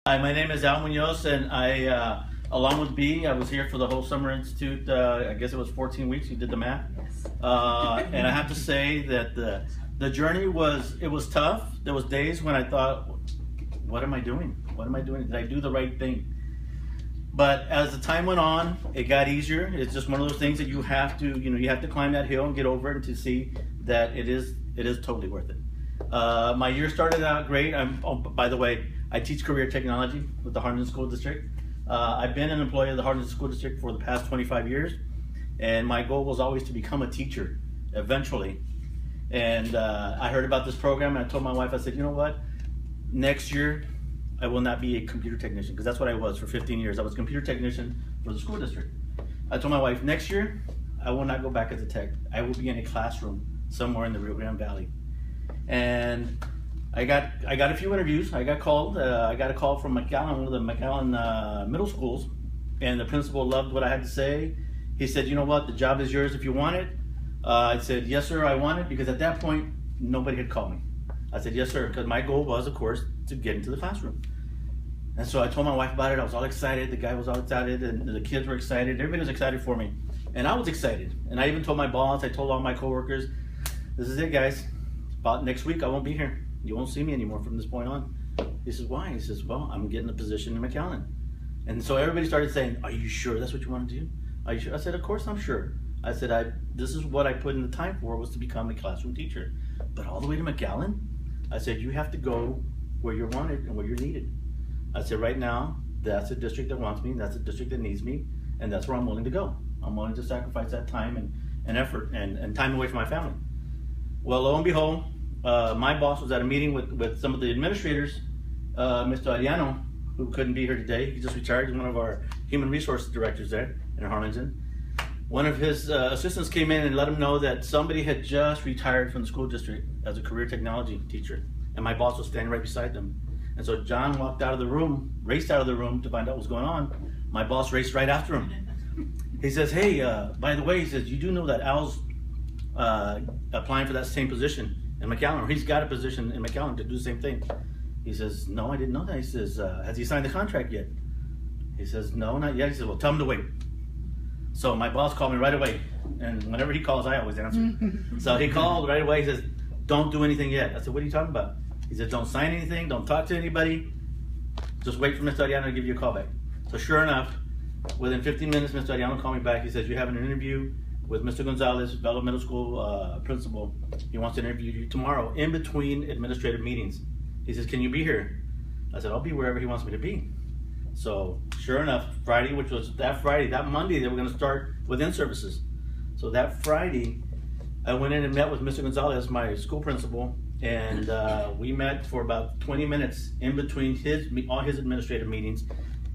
Hi, my name is Al Munoz, and along with B, I was here for the whole Summer Institute. I guess it was 14 weeks. You did the math. Yes. And I have to say that the journey was tough. There was days when I thought, what am I doing? What am I doing? Did I do the right thing? But as the time went on, it got easier. It's just one of those things that you have to climb that hill and get over it, and to see that it is totally worth it. My year started out great. By the way, I teach career technology with the Harlingen School District. I've been an employee of the Harlingen School District for the past 25 years, and my goal was always to become a teacher eventually. And I heard about this program, and I told my wife, I said, you know what? Next year, I will not be a computer technician, because that's what I was for 15 years. I was a computer technician for the school district. I told my wife, next year, I will not go back as a tech. I will be in a classroom somewhere in the Rio Grande Valley. And I got a few interviews. I got called. I got a call from McAllen, one of the McAllen middle schools, and the principal loved what I had to say. He said, you know what, the job is yours if you want it. I said, yes, sir, I want it, because at that point, nobody had called me. I said, yes, sir, because my goal was, of course, to get into the classroom. And so I told my wife about it. I was all excited. The guy was all excited, and the kids were excited. Everybody was excited for me. And I was excited. And I even told my boss, I told all my coworkers, this is it, guys. About next week, I won't be here. You won't see me anymore from this point on. He says, why? He says, well, I'm getting a position in McAllen. And so everybody started saying, are you sure that's what you want to do? Are you sure? I said, of course I'm sure. I said, this is what I put in the time for, was to become a classroom teacher. But all the way to McAllen, I said, you have to go where you're wanted and where you're needed. I said, right now, that's a district that wants me, that's a district that needs me, and that's where I'm willing to go. I'm willing to sacrifice that time and effort and time away from my family. Well, lo and behold, my boss was at a meeting with some of the administrators, Mr. Ariano, who couldn't be here today. He just retired. He's one of our human resources directors there in Harlingen. One of his assistants came in and let him know that somebody had just retired from the school district as a career technology teacher, and my boss was standing right beside them. And so John walked out of the room, raced out of the room to find out what was going on. My boss raced right after him. He says, hey, by the way, he says, you do know that Al's applying for that same position in McAllen, or he's got a position in McAllen to do the same thing. He says, no, I didn't know that. He says, has he signed the contract yet? He says, no, not yet. He says, well, tell him to wait. So my boss called me right away, and whenever he calls, I always answer. So he called right away. He says, don't do anything yet. I said, what are you talking about? He said, don't sign anything, don't talk to anybody, just wait for Mr. Ariano to give you a call back. So sure enough, within 15 minutes, Mr. Ariano called me back. He says, you're having an interview with Mr. Gonzalez, Bella Middle School principal. He wants to interview you tomorrow in between administrative meetings. He says, can you be here? I said, I'll be wherever he wants me to be. So sure enough, Friday, which was that Monday, they were gonna start with in-services. So that Friday, I went in and met with Mr. Gonzalez, my school principal, and we met for about 20 minutes in between all his administrative meetings.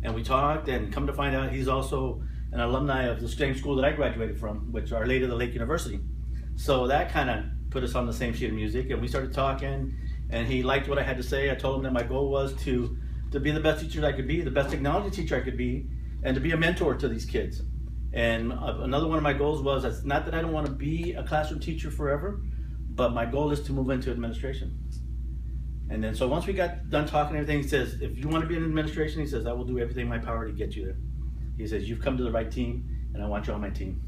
And we talked, and come to find out, he's also an alumni of the same school that I graduated from, which Our Lady of the Lake University. So that kind of put us on the same sheet of music, and we started talking, and he liked what I had to say. I told him that my goal was to be the best teacher I could be, the best technology teacher I could be, and to be a mentor to these kids. And another one of my goals was, it's not that I don't want to be a classroom teacher forever, but my goal is to move into administration. And then so once we got done talking and everything, he says, if you want to be in administration, he says, I will do everything in my power to get you there. He says, you've come to the right team, and I want you on my team.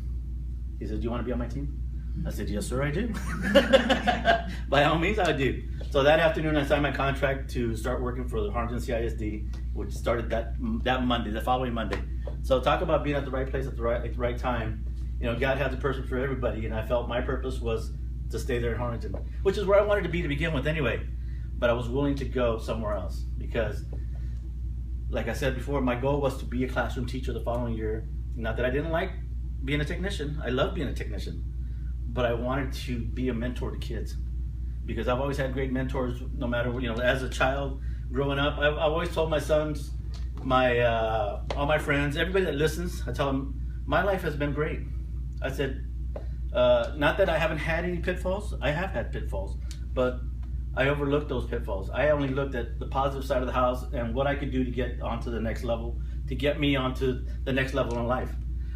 He says, do you want to be on my team? I said, yes, sir, I do. By all means, I do. So that afternoon, I signed my contract to start working for the Harlingen CISD, which started that Monday, the following Monday. So talk about being at the right place at the right time. You know, God has a purpose for everybody, and I felt my purpose was to stay there in Harlingen, which is where I wanted to be to begin with anyway. But I was willing to go somewhere else because, like I said before, my goal was to be a classroom teacher the following year. Not that I didn't like being a technician. I love being a technician. But I wanted to be a mentor to kids because I've always had great mentors no matter what, as a child growing up. I've always told my sons, all my friends, everybody that listens, I tell them, my life has been great. I said, not that I haven't had any pitfalls. I have had pitfalls, but I overlooked those pitfalls. I only looked at the positive side of the house and what I could do to get onto the next level, to get me onto the next level in life.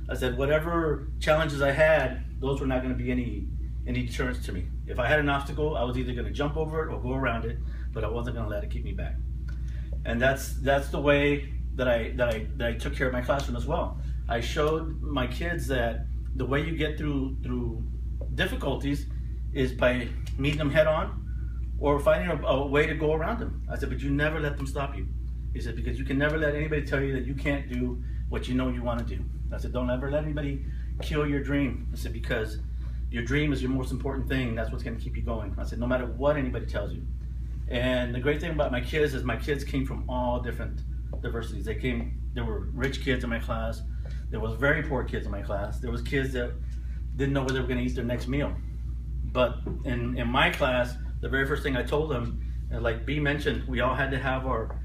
I said, whatever challenges I had, those were not going to be any deterrence to me. If I had an obstacle, I was either going to jump over it or go around it, but I wasn't going to let it keep me back. And that's the way that I took care of my classroom as well. I showed my kids that the way you get through difficulties is by meeting them head on, or finding a way to go around them. I said, but you never let them stop you. He said, because you can never let anybody tell you that you can't do what you know you want to do. I said, don't ever let anybody kill your dream. I said, because your dream is your most important thing. That's what's going to keep you going. I said, no matter what anybody tells you. And the great thing about my kids is my kids came from all different diversities. There were rich kids in my class. There was very poor kids in my class. There was kids that didn't know where they were going to eat their next meal. But in my class, the very first thing I told them, like B mentioned, we all had to have our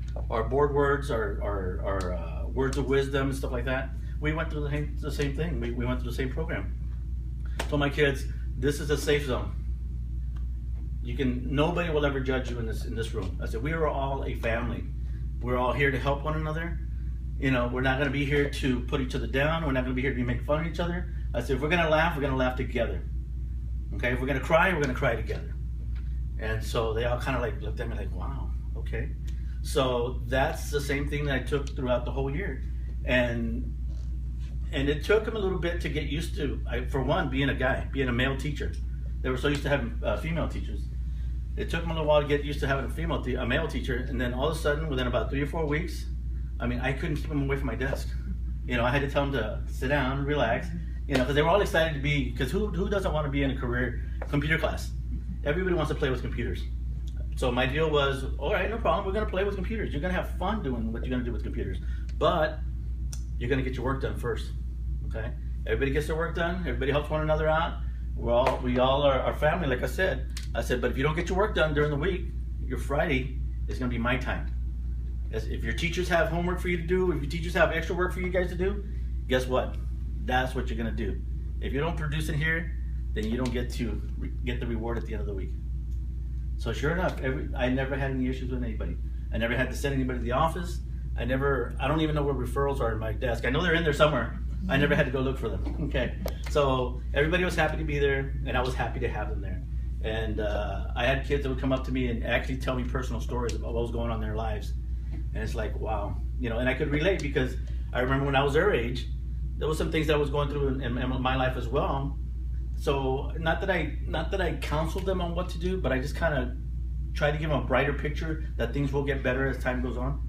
board words, our words of wisdom and stuff like that. We went through the same thing. We went through the same program. Told my kids, this is a safe zone. Nobody will ever judge you in this room. I said, we are all a family. We're all here to help one another. You know, we're not going to be here to put each other down. We're not going to be here to make fun of each other. I said, if we're going to laugh, we're going to laugh together. Okay, if we're going to cry, we're going to cry together. And so they all kind of like looked at me like, wow, okay. So that's the same thing that I took throughout the whole year. And it took them a little bit to get used to, for one, being a male teacher. They were so used to having female teachers. It took them a little while to get used to having a male teacher, and then all of a sudden, within about 3 or 4 weeks, I mean, I couldn't keep them away from my desk. You know, I had to tell them to sit down, relax, you know, because they were all excited to be, because who doesn't want to be in a computer class? Everybody wants to play with computers. So my deal was, all right, no problem, we're going to play with computers. You're going to have fun doing what you're going to do with computers, but you're going to get your work done first, okay? Everybody gets their work done, everybody helps one another out. We all are family, like I said. I said, but if you don't get your work done during the week, your Friday is going to be my time. If your teachers have homework for you to do, if your teachers have extra work for you guys to do, guess what? That's what you're going to do. If you don't produce it here, then you don't get the reward at the end of the week. So sure enough, I never had any issues with anybody. I never had to send anybody to the office. I don't even know where referrals are in my desk. I know they're in there somewhere. I never had to go look for them. Okay, so everybody was happy to be there, and I was happy to have them there. And I had kids that would come up to me and actually tell me personal stories about what was going on in their lives. And it's like, wow, you know, and I could relate because I remember when I was their age, there was some things that I was going through in my life as well. So not that I counseled them on what to do, but I just kind of tried to give them a brighter picture that things will get better as time goes on.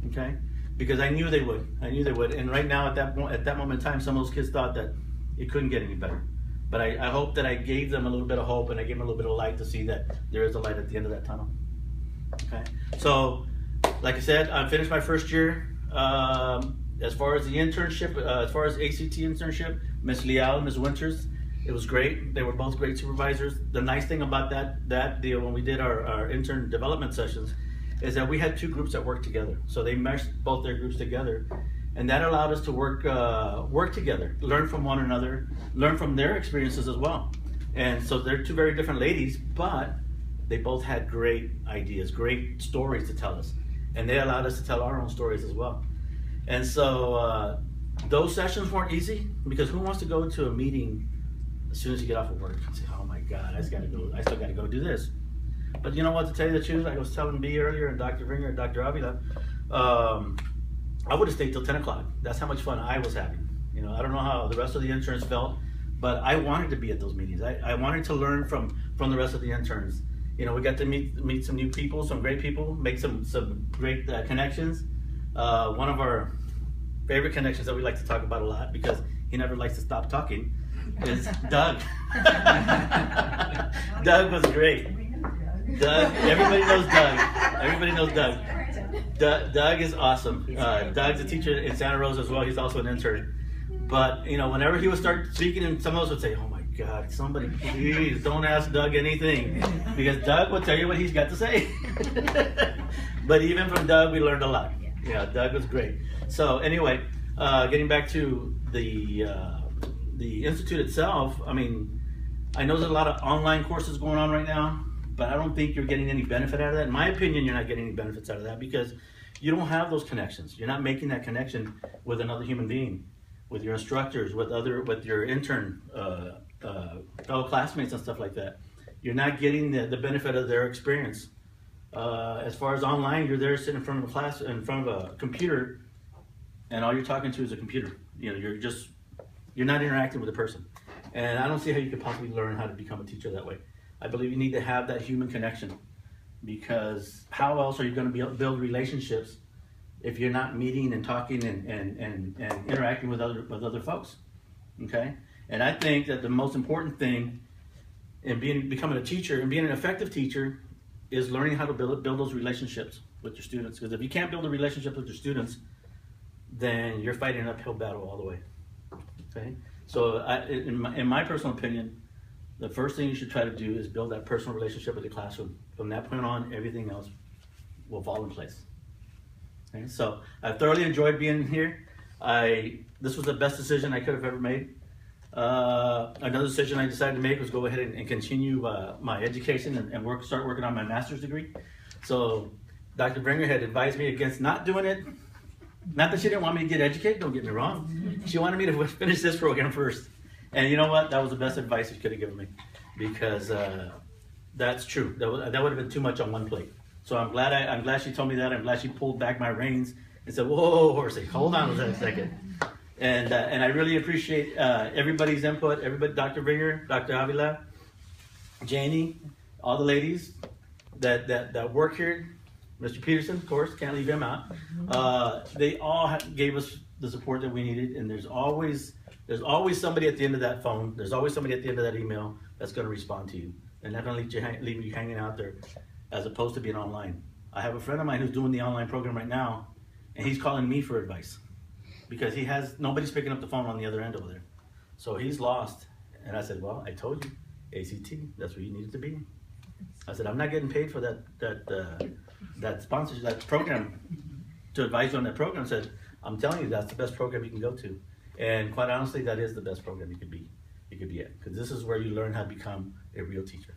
Okay, because I knew they would. And right now, at that moment in time, some of those kids thought that it couldn't get any better. But I hope that I gave them a little bit of hope, and I gave them a little bit of light to see that there is a light at the end of that tunnel. Okay, so like I said, I finished my first year. As far as the internship, as far as ACT internship, Ms. Leal and Ms. Winters, it was great. They were both great supervisors. The nice thing about that deal when we did our intern development sessions is that we had 2 groups that worked together. So they meshed both their groups together, and that allowed us to work together, learn from one another, learn from their experiences as well. And so they're 2 very different ladies, but they both had great ideas, great stories to tell us, and they allowed us to tell our own stories as well. And so those sessions weren't easy, because who wants to go to a meeting as soon as you get off of work and say, oh my God, I still got to go do this. But you know what, to tell you the truth, I was telling B earlier, and Dr. Ringer and Dr. Avila, I would have stayed till 10 o'clock. That's how much fun I was having. You know, I don't know how the rest of the interns felt, but I wanted to be at those meetings. I wanted to learn from the rest of the interns. You know, we got to meet some new people, some great people, make some great connections. One of our favorite connections that we like to talk about a lot, because he never likes to stop talking, is Doug. Doug was great. Doug, everybody knows Doug. Doug is awesome. Doug's a teacher in Santa Rosa as well. He's also an intern. But, you know, whenever he would start speaking, and some of us would say, oh my God, somebody please don't ask Doug anything, because Doug will tell you what he's got to say. But even from Doug, we learned a lot. Yeah, Doug was great. So anyway, getting back to the institute itself, I mean, I know there's a lot of online courses going on right now, but I don't think you're getting any benefit out of that. In my opinion, you're not getting any benefits out of that, because you don't have those connections. You're not making that connection with another human being, with your instructors, with your intern fellow classmates and stuff like that. You're not getting the benefit of their experience. As far as online, you're there sitting in front of a class, in front of a computer, and all you're talking to is a computer. You know, you're not interacting with a person. And I don't see how you could possibly learn how to become a teacher that way. I believe you need to have that human connection, because how else are you going to build relationships if you're not meeting and talking and interacting with other folks? Okay? And I think that the most important thing in becoming a teacher and being an effective teacher is learning how to build those relationships with your students. Because if you can't build a relationship with your students, then you're fighting an uphill battle all the way. Okay? So in my personal opinion, the first thing you should try to do is build that personal relationship with the classroom. From that point on, everything else will fall in place. Okay? So I thoroughly enjoyed being here. This was the best decision I could have ever made. Another decision I decided to make was go ahead and continue my education and start working on my master's degree. So Dr. Bringer had advised me against not doing it. Not that she didn't want me to get educated, don't get me wrong. She wanted me to finish this program first. And you know what? That was the best advice she could have given me, because that's true. That would have been too much on one plate. So I'm glad she told me that. I'm glad she pulled back my reins and said, "Whoa, horsey, hold on a second." And I really appreciate everybody's input. Everybody, Dr. Bringer, Dr. Avila, Janie, all the ladies that work here. Mr. Peterson, of course, can't leave him out. They all gave us the support that we needed, and there's always somebody at the end of that phone. There's always somebody at the end of that email that's going to respond to you, and not only leave you hanging out there, as opposed to being online. I have a friend of mine who's doing the online program right now, and he's calling me for advice because nobody's picking up the phone on the other end over there, so he's lost. And I said, "Well, I told you, ACT, that's where you needed to be." I said, "I'm not getting paid for that sponsorship, that program, to advise you on that program." I said, "I'm telling you, that's the best program you can go to." And quite honestly, that is the best program you could be at, because this is where you learn how to become a real teacher.